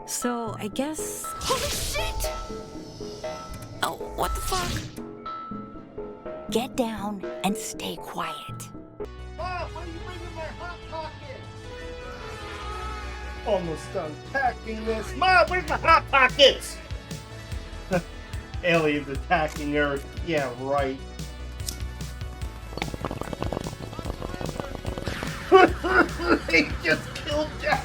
So, I guess... Holy shit! Oh, what the fuck? Get down and stay quiet. Mom, what are you bringing my Hot Pocket? Almost done packing this. Mom, where's my Hot Pockets? Aliens attacking Earth. Yeah, right. They just killed Jack.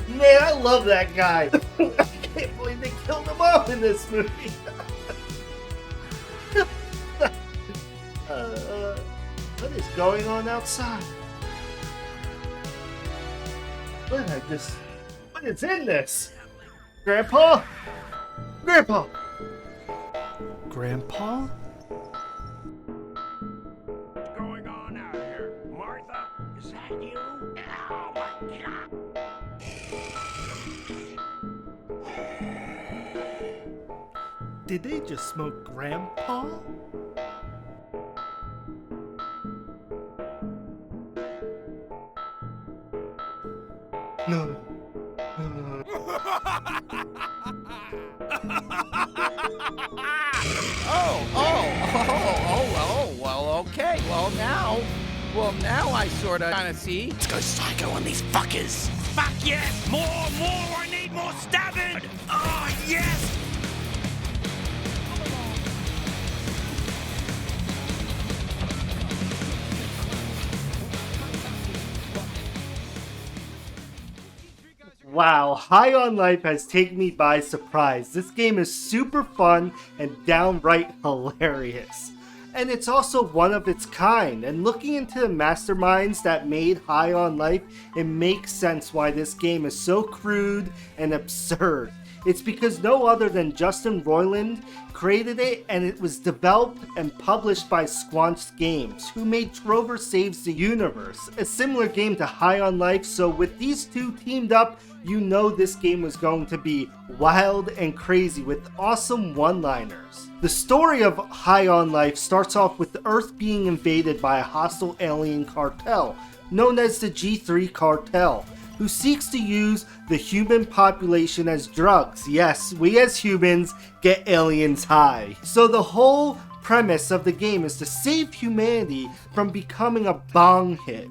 Man, I love that guy. I can't believe they killed him off in this movie. What is going on outside? What is in this? Grandpa? Grandpa? Grandpa? What's going on out here? Martha? Is that you? Oh my god! Did they just smoke Grandpa? No. Well, okay. Well, now I sorta kinda see. Let's go psycho on these fuckers! Fuck yes! More! I need more stabbing! Oh, yes! Wow, High on Life has taken me by surprise. This game is super fun and downright hilarious. And it's also one of its kind. And looking into the masterminds that made High on Life, it makes sense why this game is so crude and absurd. It's because no other than Justin Roiland created it, and it was developed and published by Squanched Games, who made Trover Saves the Universe, a similar game to High on Life. So with these two teamed up, you know this game was going to be wild and crazy with awesome one-liners. The story of High on Life starts off with the Earth being invaded by a hostile alien cartel, known as the G3 Cartel, who seeks to use the human population as drugs. Yes, we as humans get aliens high. So the whole premise of the game is to save humanity from becoming a bong hit.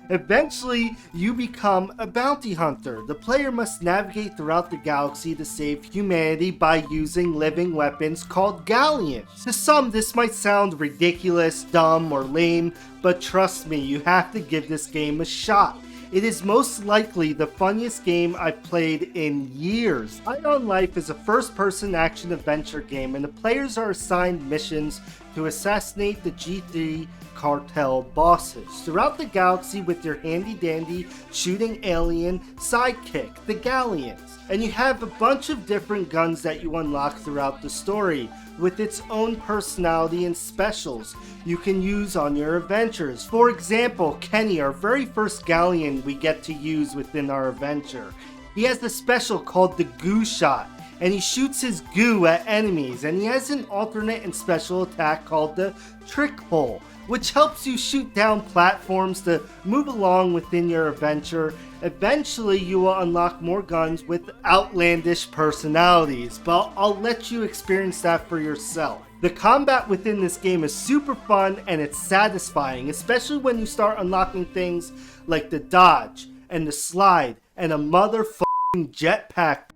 Eventually, you become a bounty hunter. The player must navigate throughout the galaxy to save humanity by using living weapons called galleons. To some, this might sound ridiculous, dumb, or lame, but trust me, you have to give this game a shot. It is most likely the funniest game I've played in years. High on Life is a first-person action-adventure game, and the players are assigned missions to assassinate the G3 cartel bosses throughout the galaxy with your handy-dandy shooting alien sidekick, the Galleons. And you have a bunch of different guns that you unlock throughout the story, with its own personality and specials you can use on your adventures. For example, Kenny, our very first galleon we get to use within our adventure. He has the special called the Goo Shot, and he shoots his goo at enemies, and he has an alternate and special attack called the Trick Hole, which helps you shoot down platforms to move along within your adventure. Eventually, you will unlock more guns with outlandish personalities, but I'll let you experience that for yourself. The combat within this game is super fun and it's satisfying, especially when you start unlocking things like the dodge and the slide and a motherfucking jetpack.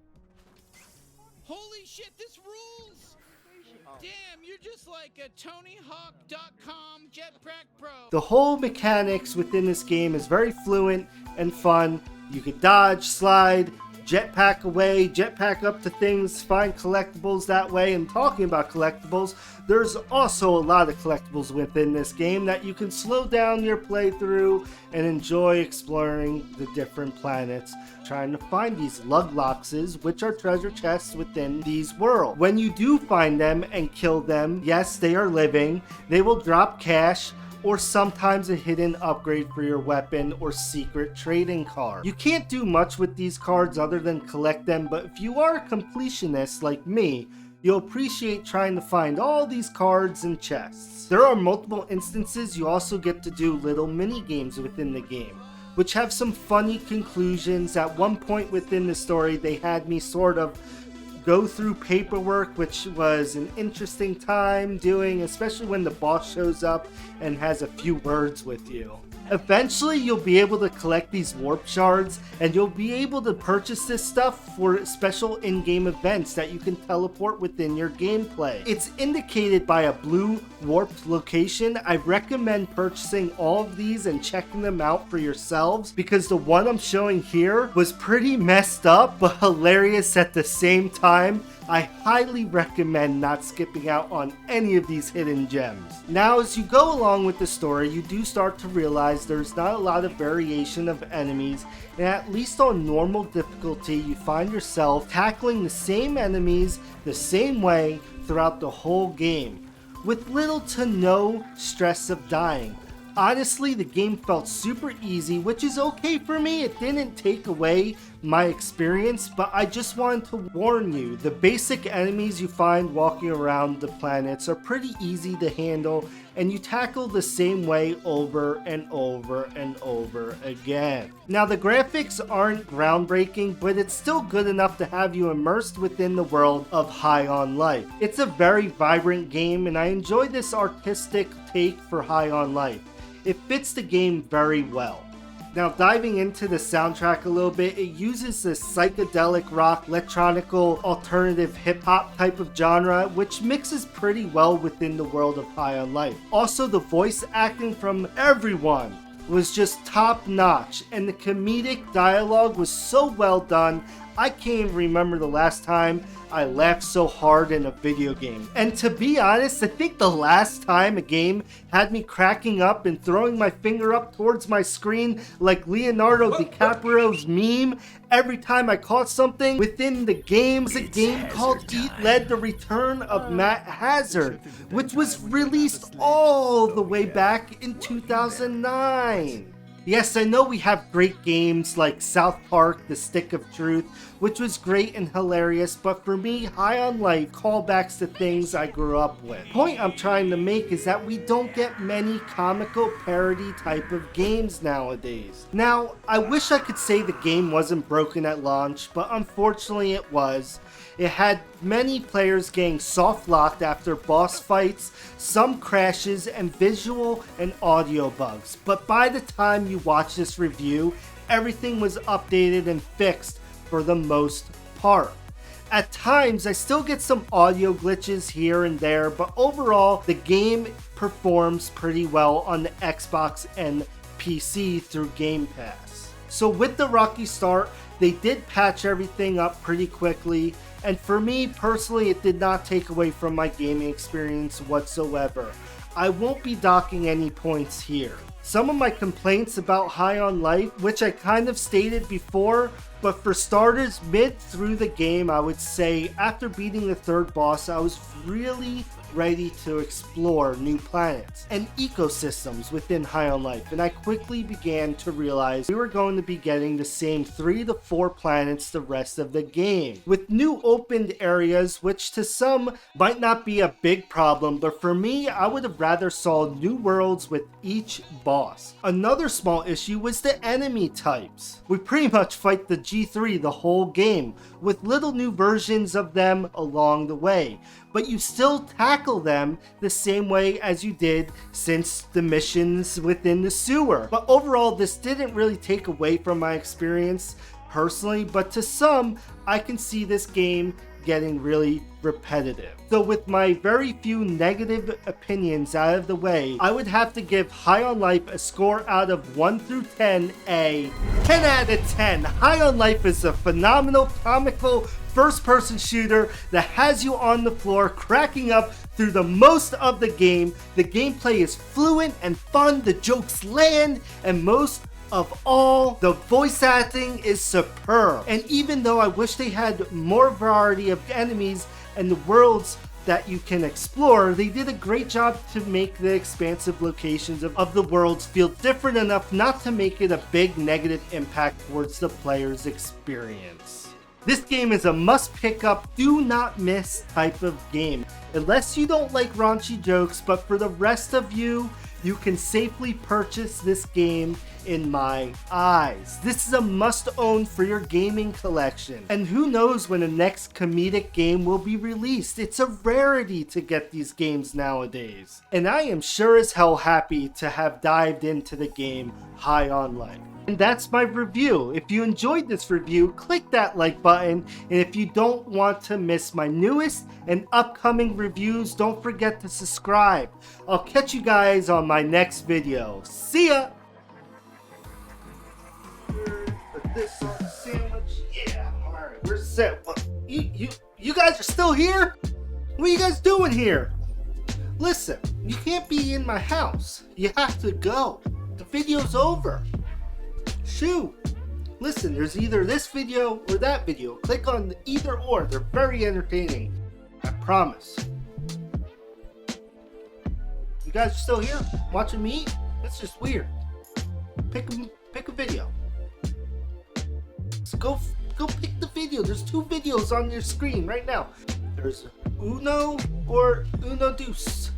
Holy shit, this rules! Damn, you're just like a TonyHawk.com jetpack pro. The whole mechanics within this game is very fluent and fun. You can dodge, slide, jetpack away, jetpack up to things, find collectibles that way. And talking about collectibles, there's also a lot of collectibles within this game that you can slow down your playthrough and enjoy exploring the different planets, trying to find these lugloxes, which are treasure chests within these worlds. When you do find them and kill them, yes, they are living, they will drop cash, or sometimes a hidden upgrade for your weapon or secret trading card. You can't do much with these cards other than collect them, but if you are a completionist like me, you'll appreciate trying to find all these cards and chests. There are multiple instances you also get to do little mini games within the game. which have some funny conclusions. At one point within the story, they had me sort of go through paperwork, which was an interesting time doing, especially when the boss shows up and has a few words with you. Eventually, you'll be able to collect these warp shards, and you'll be able to purchase this stuff for special in-game events that you can teleport within your gameplay. It's indicated by a blue warped location. I recommend purchasing all of these and checking them out for yourselves, because the one I'm showing here was pretty messed up, but hilarious at the same time. I highly recommend not skipping out on any of these hidden gems. Now, as you go along with the story, you do start to realize there's not a lot of variation of enemies, and at least on normal difficulty, you find yourself tackling the same enemies the same way throughout the whole game, with little to no stress of dying. Honestly, the game felt super easy, which is okay for me. It didn't take away my experience, but I just wanted to warn you, the basic enemies you find walking around the planets are pretty easy to handle, and you tackle the same way over and over and over again. Now, the graphics aren't groundbreaking, but it's still good enough to have you immersed within the world of High on Life. It's a very vibrant game, and I enjoy this artistic take for High on Life. It fits the game very well. Now, diving into the soundtrack a little bit, it uses this psychedelic rock, electronical, alternative hip-hop type of genre, which mixes pretty well within the world of High on Life. Also, the voice acting from everyone was just top-notch, and the comedic dialogue was so well done, I can't even remember the last time I laughed so hard in a video game. And to be honest, I think the last time a game had me cracking up and throwing my finger up towards my screen like Leonardo DiCaprio's meme every time I caught something within the game was a game called Eat Lead: The Return of Matt Hazard, which was released all the way back in 2009. Yes, I know we have great games like South Park: The Stick of Truth, which was great and hilarious, but for me, High on Life callbacks to things I grew up with. The point I'm trying to make is that we don't get many comical parody type of games nowadays. Now, I wish I could say the game wasn't broken at launch, but unfortunately it was. It had many players getting soft locked after boss fights, some crashes, and visual and audio bugs. But by the time you watch this review, everything was updated and fixed for the most part. At times, I still get some audio glitches here and there, but overall, the game performs pretty well on the Xbox and PC through Game Pass. So with the rocky start, they did patch everything up pretty quickly, and for me personally, it did not take away from my gaming experience whatsoever. I won't be docking any points here. Some of my complaints about High on Life, which I kind of stated before, but for starters, mid through the game, I would say after beating the third boss, I was really ready to explore new planets and ecosystems within High on Life, and I quickly began to realize we were going to be getting the same 3 to 4 planets the rest of the game, with new opened areas, which to some might not be a big problem, but for me, I would have rather saw new worlds with each boss. Another small issue was the enemy types. We pretty much fight the G3 the whole game, with little new versions of them along the way, but you still tackle them the same way as you did since the missions within the sewer. But overall, this didn't really take away from my experience personally, but to some, I can see this game getting really repetitive. So with my very few negative opinions out of the way, I would have to give High on Life a score out of 1 through 10, a 10 out of 10. High on Life is a phenomenal, comical, first-person shooter that has you on the floor cracking up through the most of the game. The gameplay is fluent and fun, the jokes land, and most of all, the voice acting is superb. And even though I wish they had more variety of enemies and the worlds that you can explore, they did a great job to make the expansive locations of the worlds feel different enough not to make it a big negative impact towards the player's experience. This game is a must pick up, do not miss type of game. Unless you don't like raunchy jokes, but for the rest of you, you can safely purchase this game in my eyes. This is a must-own for your gaming collection. And who knows when the next comedic game will be released. It's a rarity to get these games nowadays. And I am sure as hell happy to have dived into the game High on Life. And that's my review. If you enjoyed this review, click that like button. And if you don't want to miss my newest and upcoming reviews, don't forget to subscribe. I'll catch you guys on my next video. See ya! Put this on the sandwich. Yeah, alright, we're set. You guys are still here? What are you guys doing here? Listen, you can't be in my house. You have to go. The video's over. Shoot! Listen, there's either this video or that video. Click on either or. They're very entertaining. I promise. You guys are still here watching me eat? That's just weird. Pick a video. Go pick the video. There's 2 videos on your screen right now. There's Uno or Uno Deuce.